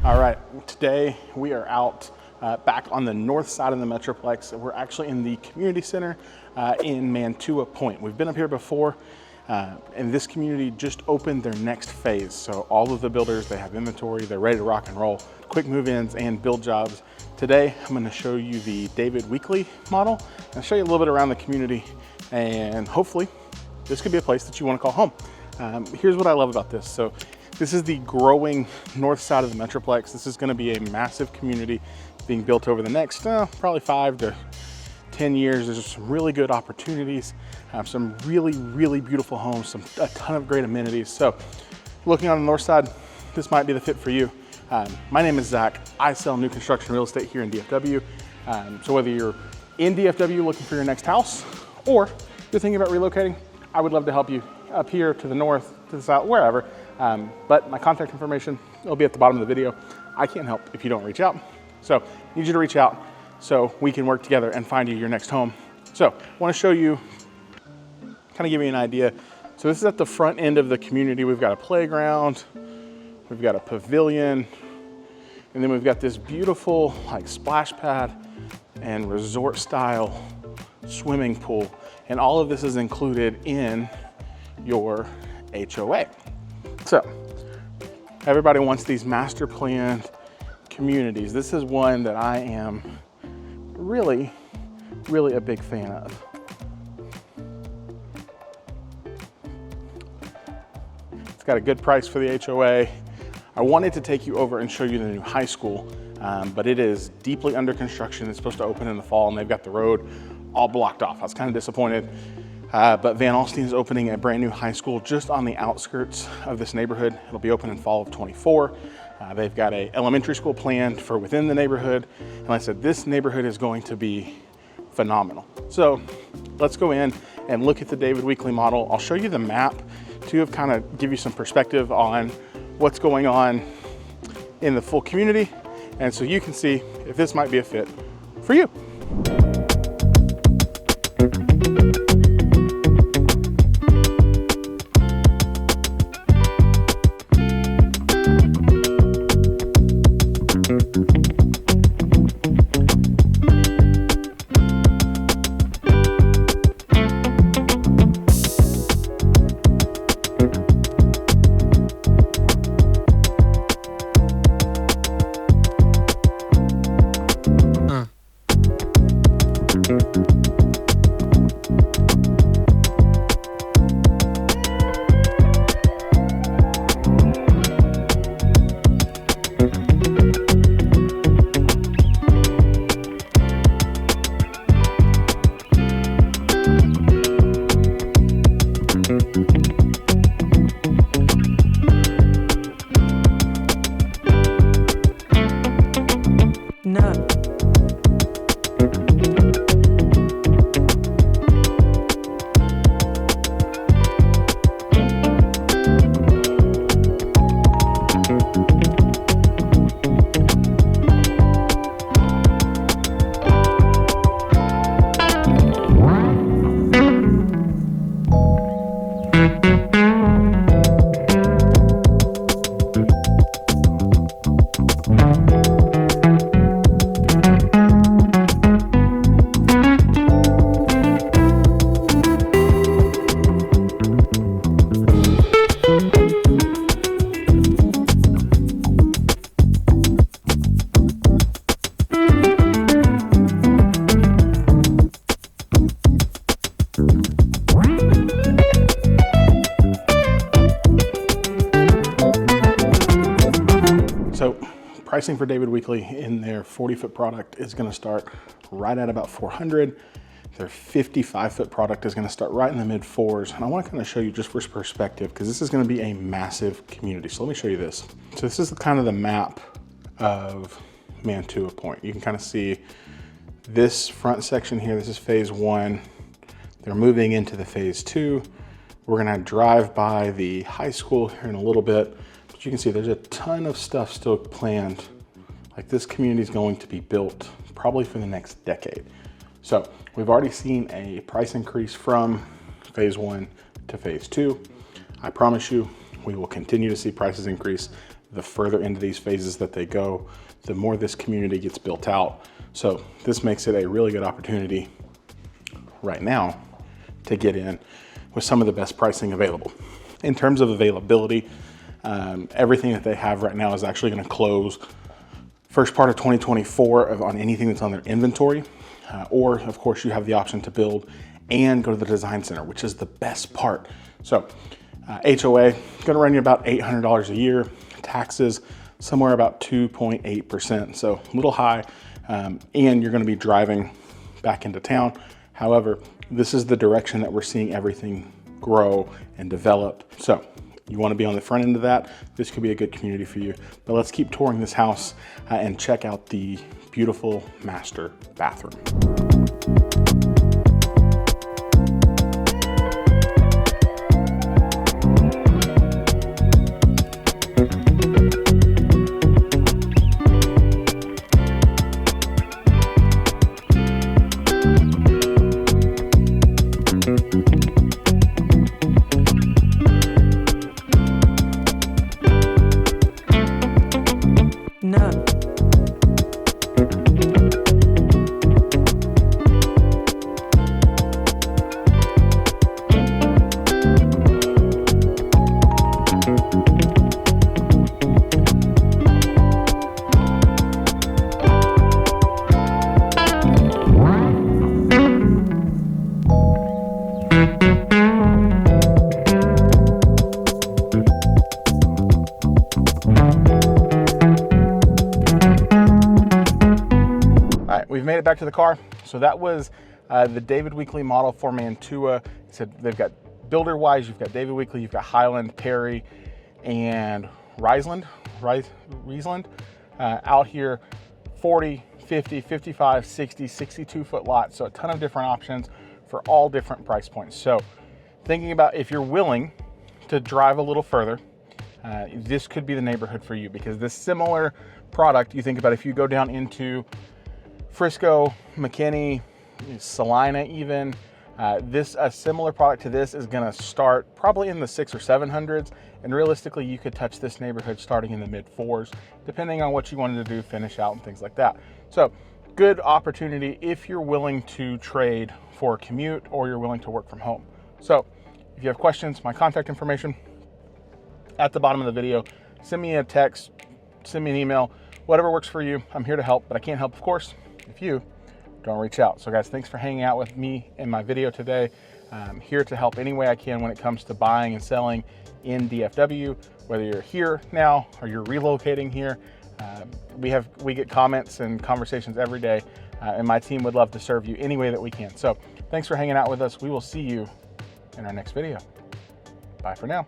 All right, today we are out back on the north side of the metroplex. We're actually in the community center in Mantua Point. We've been up here before, and this community just opened their next phase. So all of the builders, they have inventory, they're ready to rock and roll, quick move-ins and build jobs. Today, I'm gonna show you the David Weekley model and show you a little bit around the community, and hopefully this could be a place that you wanna call home. Here's what I love about this. So this is the growing north side of the metroplex. This is gonna be a massive community being built over the next probably 5 to 10 years. There's some really good opportunities, some really beautiful homes, a ton of great amenities. So looking on the north side, this might be the fit for you. My name is Zach. I sell new construction real estate here in DFW. So whether you're in DFW looking for your next house, or you're thinking about relocating, I would love to help you up here to the north, to the south, wherever. But my contact information will be at the bottom of the video. I can't help if you don't reach out. So I need you to reach out so we can work together and find you your next home. So I want to show you, kind of give you an idea. So this is at the front end of the community. We've got a playground, we've got a pavilion, and then we've got this beautiful like splash pad and resort style swimming pool. And all of this is included in your HOA. So everybody wants these master planned communities. This is one that I am really a big fan of. It's got a good price for the HOA. I wanted to take you over and show you the new high school, but it is deeply under construction. It's supposed to open in the fall, and they've got the road all blocked off. I was kind of disappointed. But Van Alstyne is opening a brand new high school just on the outskirts of this neighborhood. It'll be open in fall of 24. They've got an elementary school planned for within the neighborhood. And like I said, this neighborhood is going to be phenomenal. So let's go in and look at the David Weekley model. I'll show you the map to kind of give you some perspective on what's going on in the full community. And so you can see if this might be a fit for you. Pricing for David Weekley in their 40-foot product is going to start right at about $400. Their 55-foot product is going to start right in the mid-4s. And I want to kind of show you just for perspective, because this is going to be a massive community. So let me show you this. So this is kind of the map of Mantua Point. You can kind of see this front section here. This is phase 1. They're moving into the phase 2. We're going to drive by the high school here in a little bit. But you can see there's a ton of stuff still planned. Like this community is going to be built probably for the next decade. So we've already seen a price increase from phase 1 to phase 2. I promise you, we will continue to see prices increase the further into these phases that they go, the more this community gets built out. So this makes it a really good opportunity right now to get in with some of the best pricing available. In terms of availability, everything that they have right now is actually going to close first part of 2024 on anything that's on their inventory. Or of course you have the option to build and go to the design center, which is the best part. So HOA gonna run you about $800 a year, taxes somewhere about 2.8%, so a little high, and you're gonna be driving back into town. However, this is the direction that we're seeing everything grow and develop. So you want to be on the front end of that. This could be a good community for you. But let's keep touring this house and check out the beautiful master bathroom. We've made it back to the car. So that was the David Weekley model for Mantua. He said they've got builder-wise, you've got David Weekley, you've got Highland, Perry, and Riesland out here, 40, 50, 55, 60, 62 foot lots. So a ton of different options for all different price points. So thinking about if you're willing to drive a little further, this could be the neighborhood for you, because this similar product, you think about if you go down into Frisco, McKinney, Salina even, a similar product to this is gonna start probably in the 600s or 700s, and realistically you could touch this neighborhood starting in the mid 4s, depending on what you wanted to do, finish out and things like that. So good opportunity if you're willing to trade for a commute or you're willing to work from home. So if you have questions, my contact information at the bottom of the video, send me a text, send me an email, whatever works for you. I'm here to help, but I can't help, of course, if you don't reach out. So guys, thanks for hanging out with me in my video today. I'm here to help any way I can when it comes to buying and selling in DFW, whether you're here now or you're relocating here. We get comments and conversations every day, and my team would love to serve you any way that we can. So thanks for hanging out with us. We will see you in our next video. Bye for now.